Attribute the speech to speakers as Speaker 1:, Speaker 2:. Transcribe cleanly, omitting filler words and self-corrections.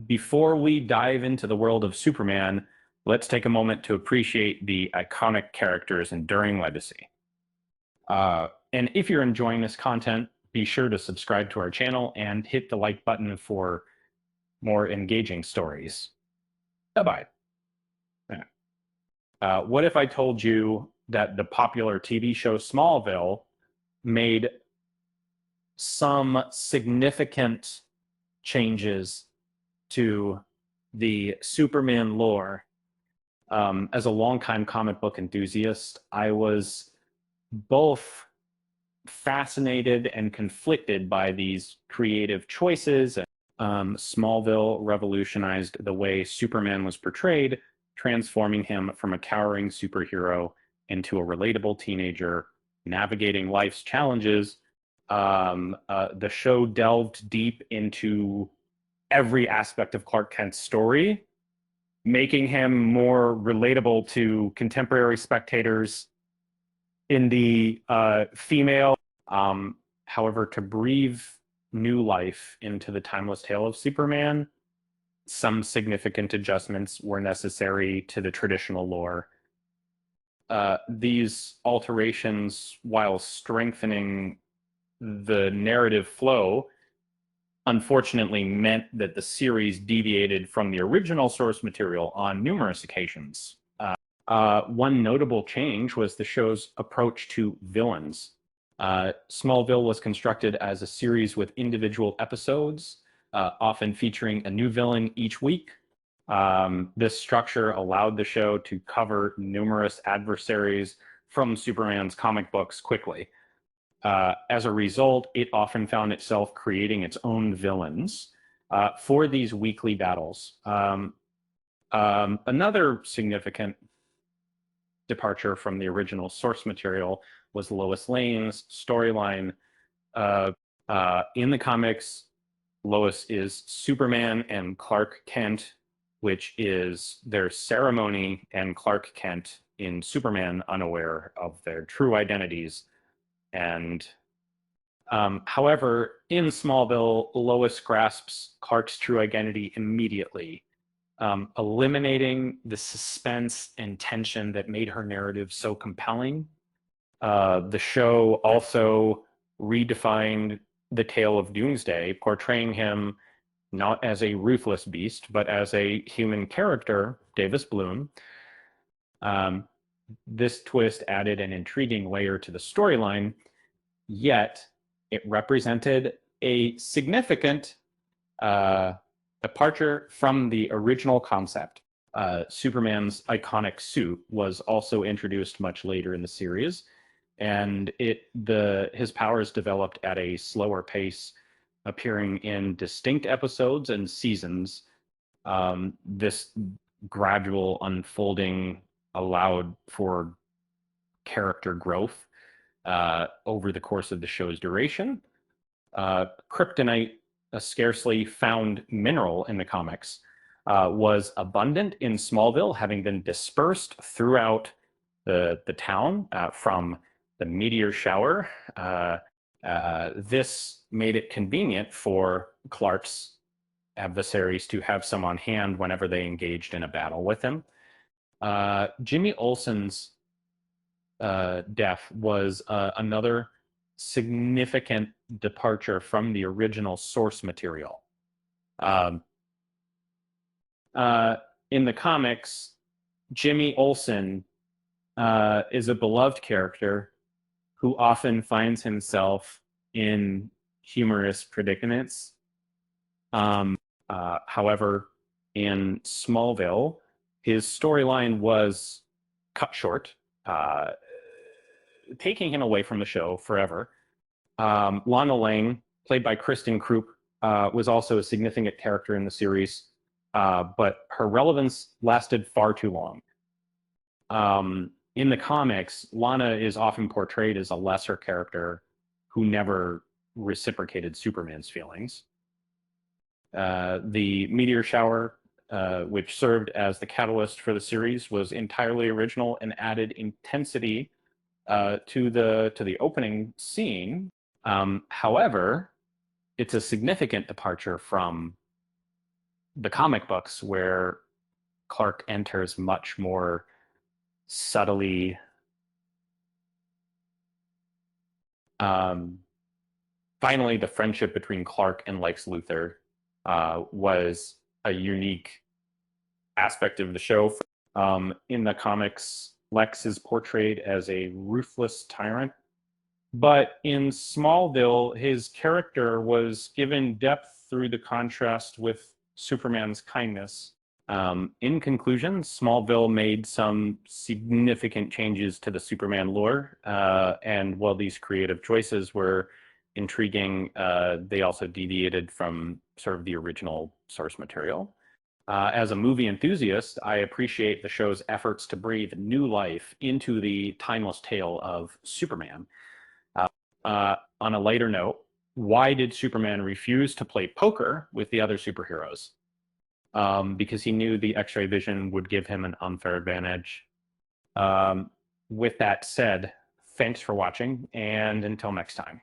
Speaker 1: Before we dive into the world of Superman, let's take a moment to appreciate the iconic character's enduring legacy. And if you're enjoying this content, be sure to subscribe to our channel and hit the like button for more engaging stories. Bye-bye. What if I told you that the popular TV show Smallville made some significant changes to the Superman lore? As a longtime comic book enthusiast, I was both fascinated and conflicted by these creative choices. Smallville revolutionized the way Superman was portrayed, transforming him from a cowering superhero into a relatable teenager navigating life's challenges. The show delved deep into every aspect of Clark Kent's story, making him more relatable to contemporary spectators in the female. However, to breathe new life into the timeless tale of Superman, some significant adjustments were necessary to the traditional lore. These alterations, while strengthening the narrative flow, unfortunately meant that the series deviated from the original source material on numerous occasions. One notable change was the show's approach to villains. Smallville was constructed as a series with individual episodes, often featuring a new villain each week. This structure allowed the show to cover numerous adversaries from Superman's comic books quickly. As a result, it often found itself creating its own villains for these weekly battles. Another significant departure from the original source material was Lois Lane's storyline. In the comics, Lois is Superman and Clark Kent, which is their ceremony, and Clark Kent in Superman unaware of their true identities. And however, in Smallville, Lois grasps Clark's true identity immediately, eliminating the suspense and tension that made her narrative so compelling. The show also redefined the tale of Doomsday, portraying him not as a ruthless beast, but as a human character, Davis Bloom. This twist added an intriguing layer to the storyline, yet it represented a significant departure from the original concept. Superman's iconic suit was also introduced much later in the series, and his powers developed at a slower pace, appearing in distinct episodes and seasons. This gradual unfolding allowed for character growth over the course of the show's duration. Kryptonite, a scarcely found mineral in the comics, was abundant in Smallville, having been dispersed throughout the town from the meteor shower. This made it convenient for Clark's adversaries to have some on hand whenever they engaged in a battle with him. Jimmy Olsen's death was another significant departure from the original source material. In the comics, Jimmy Olsen is a beloved character who often finds himself in humorous predicaments. However, in Smallville, his storyline was cut short, taking him away from the show forever. Lana Lang, played by Kristen Krupp, was also a significant character in the series, but her relevance lasted far too long. In the comics, Lana is often portrayed as a lesser character who never reciprocated Superman's feelings. The meteor shower, which served as the catalyst for the series, was entirely original and added intensity to the opening scene. However, it's a significant departure from the comic books, where Clark enters much more subtly. Um, Finally, the friendship between Clark and Lex Luthor was a unique aspect of the show. In the comics, Lex is portrayed as a ruthless tyrant, but in Smallville, his character was given depth through the contrast with Superman's kindness. In conclusion, Smallville made some significant changes to the Superman lore, and while these creative choices were intriguing, they also deviated from sort of the original source material. As a movie enthusiast, I appreciate the show's efforts to breathe new life into the timeless tale of Superman. On a lighter note, why did Superman refuse to play poker with the other superheroes? Because he knew the X-ray vision would give him an unfair advantage. Um, with that said, thanks for watching, and until next time.